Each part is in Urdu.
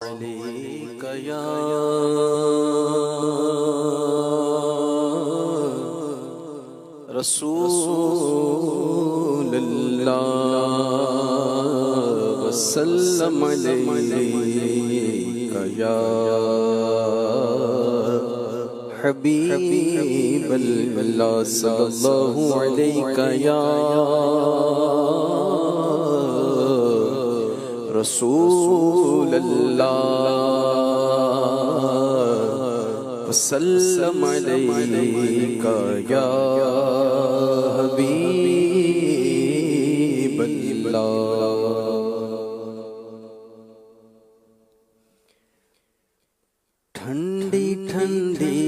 علیک یا رسول اللہ وسلم علیک یا حبیب اللہ صلی اللہ علیک یا رسول اللہ وسلم علیک یا حبیب اللہ۔ ٹھنڈی ٹھنڈی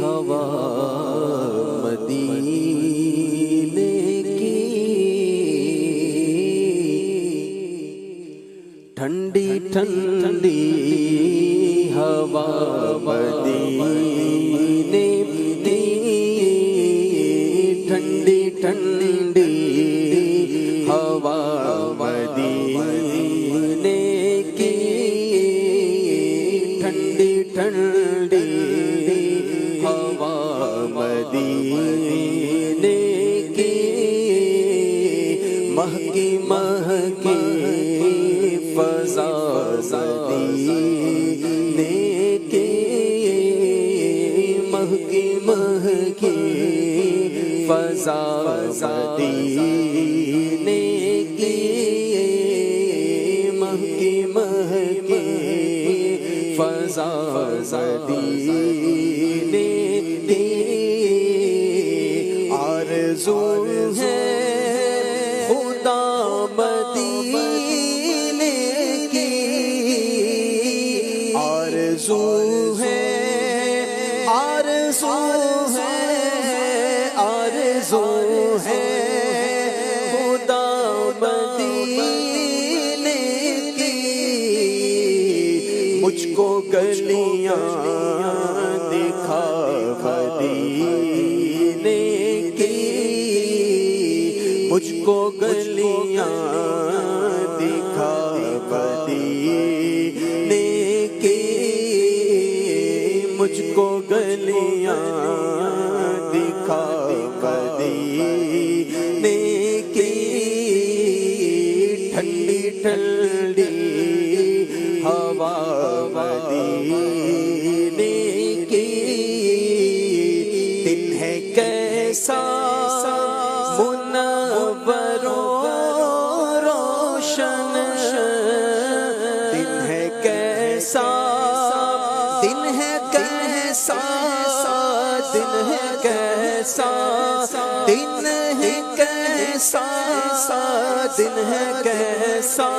ہوا مدینے کی، ٹھنڈی ٹھنڈی ہوا مدینے کی، ٹھنڈی ٹھنڈی ہوا مدینے کی، ٹھنڈی ٹھنڈی ہوا مدینے کی، مہکی مہکی فضا مدینے کی، مہکی مہکی فضا مدینے کی، مہکی مہکی فضا مدینے کی، آرزو ہے خدا مدینے کی، آرزو ہے، آرزو ہے، آرزو ہے خدا مدینے کی، مجھ کو گلیاں دکھا مدینے کی، مجھ کو گلیاں دکھا مدینے کی، مجھ کو گلیاں دکھا مدینے کی، ٹھنڈی ٹھنڈی ہوا مدینے کی، دل ہے کیسا منور و روشن، دل ہے کیسا، دل ہے کیسا، دل ہے کیسا، دل ہے کیسا، دل ہے کیسا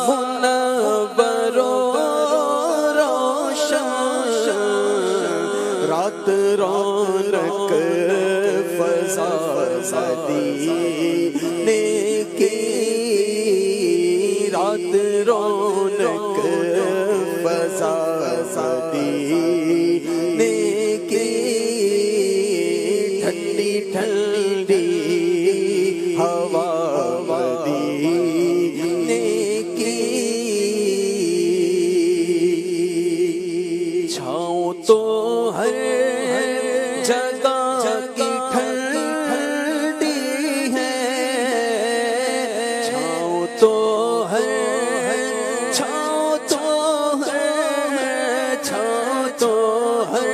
منور و روشن، رات رونق فضا مدینے کی، رات رونق فضا مدینے کی، ٹھنڈی ٹھنڈی ہوا مدینے کی، چھاؤں تو ہر جگہ کی ٹھنڈی ہے، چھاؤں تو ہر، چھاؤں تو ہر، چھاؤں تو ہر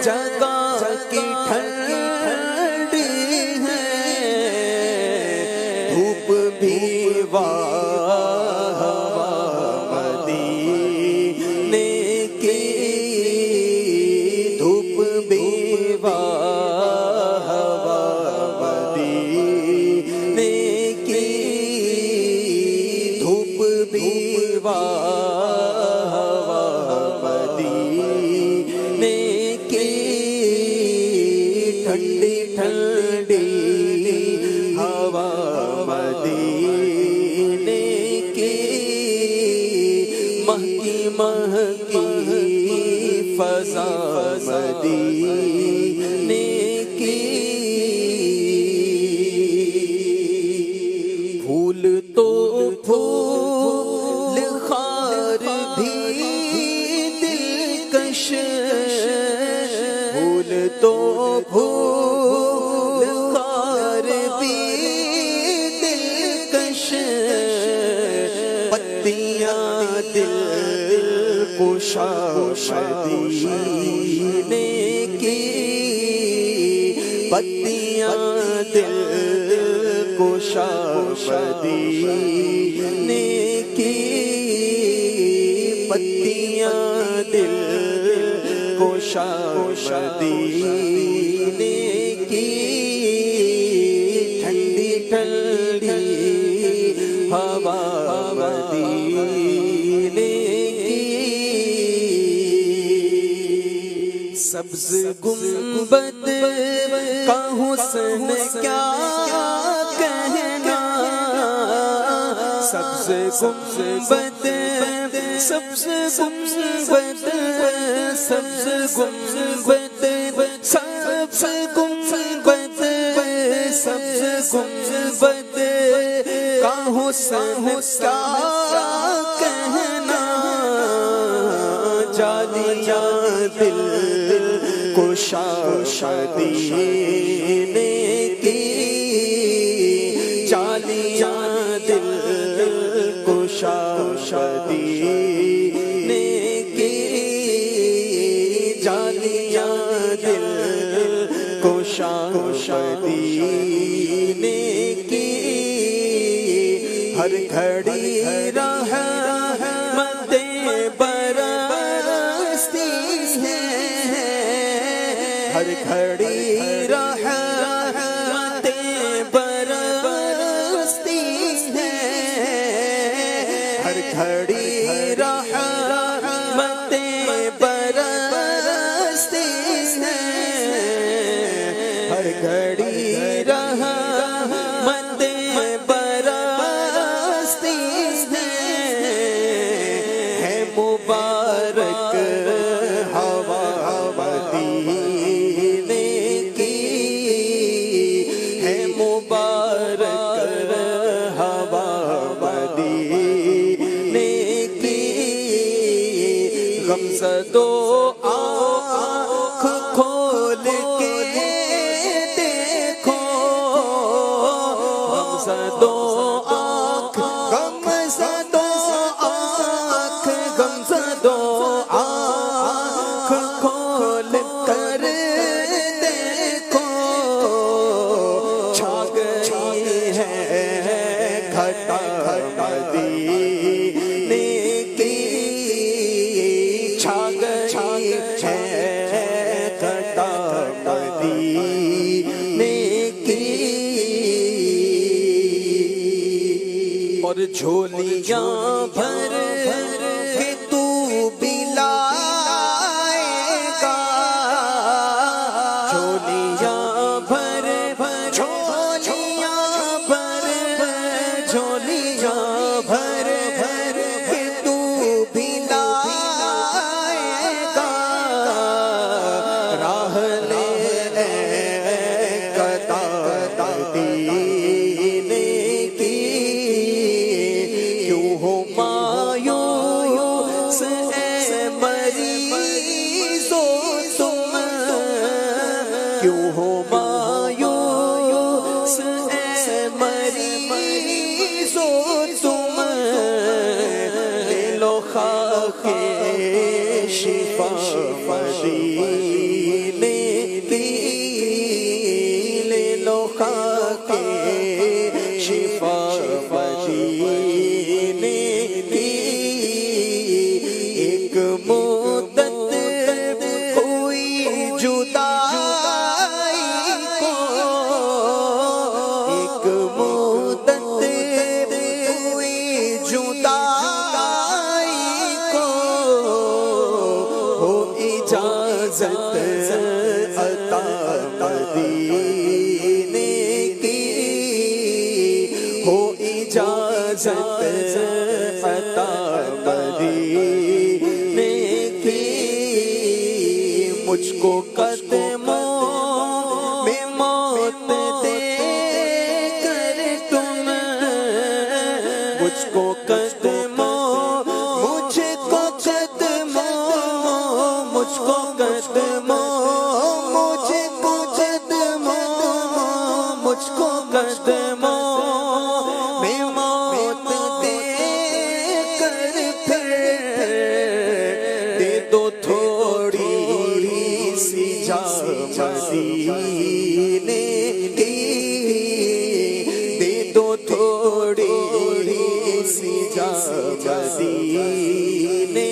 جگہ کی ٹھنڈی ہے، دھوپ بھی ہوا مدینے کی، دھوپ بھی ہوا مدینے کی، دھوپ بھی ہوا مدینے کی، ٹھنڈی ٹھنڈی ہوا مدینے کی، مہکی مہکی فضا مدینے کی، پھول تو پھول پتیاں دل کشا مدینے کی، پتیاں دل کشا مدینے کی، پتیاں دل کشا مدینے کی، ٹھنڈی ٹھنڈی ہوا مدینے کی، سبز گنبد کا حسن کیا کہنا، سبز گنبد سبز گنبد سبز گنبد سبز گنبد سبز گنبد کا حسن کیا کہنا، جالیاں دل کشا مدینے کی، جالیاں دل کشا مدینے کی، جالیاں دل کشا مدینے کی، ہر گھڑی رحمتیں برستی ہیں، ہر گھڑی رحمتیں برستی ہیں، ہر گھڑی رحمتیں برستی ہیں، ہر گھڑی رحمتیں برستی ہیں، ہے مبارک ہوا مدینے کی، ہے مبارک ہوا مدینے کی، غمزدو آنکھ کھول کے دیکھو، غمزدو آنکھ غمزدو آنکھ غمزدو آنکھ کھول کر دیکھو، چھا گئی ہے گھٹا مدینے کی، چھا گئی ہے گھٹا مدینے کی، اور جھولیاں بھر کے تو بھی لائے گا، جھولیاں بھر جھولیاں بھر جھولیاں بھر کے تو بھی لائے گا، راہ لے قطع مدینے کی، کیوں ہو مایوس اے مریضو تم، کیوں ہو مایوس اے مریضو تم، لے لو خاک شفا مدینے کی، لے لو خاک شفا مدینے کی، ایک مدت ہوئی جدائی کو، ایک مدت ہوئی جدائی کو، ہو اجازت عطا مدینے کی، ہو اجازت عطا مدینے کی، مجھ کو قدموں میں موت دے کر تم، مجھ کو قدموں مجھ کو قدموں مجھ کو قدموں مجھ کو قدموں مجھ کو قدموں میں موت دے پھر دے دو تھوڑی سی جا مدینے کی، دے دو تھوڑی سی جا مدینے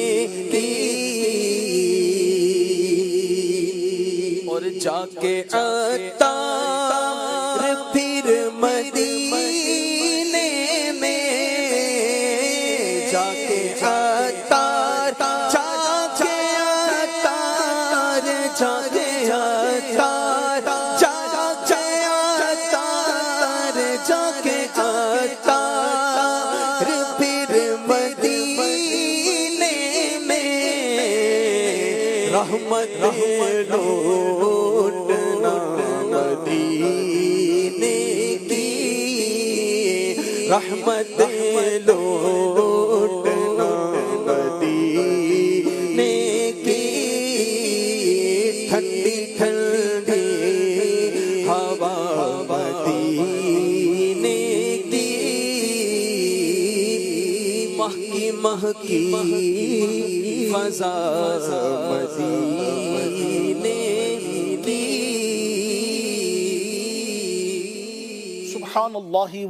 کی، اور جا کے عطار پھر مدینے میں، جا کے عطار، جا کے عطار، جا کے عطار، جا کے عطار، جا کے عطار پھر مدینے میں رحمت لوٹنا مدینے کی، رحمت لوٹنا مدینے کی، ٹھنڈی ٹھنڈی ہوا مدینے کی، مہکی مہکی فضا مدینے کی۔ سبحان اللہ و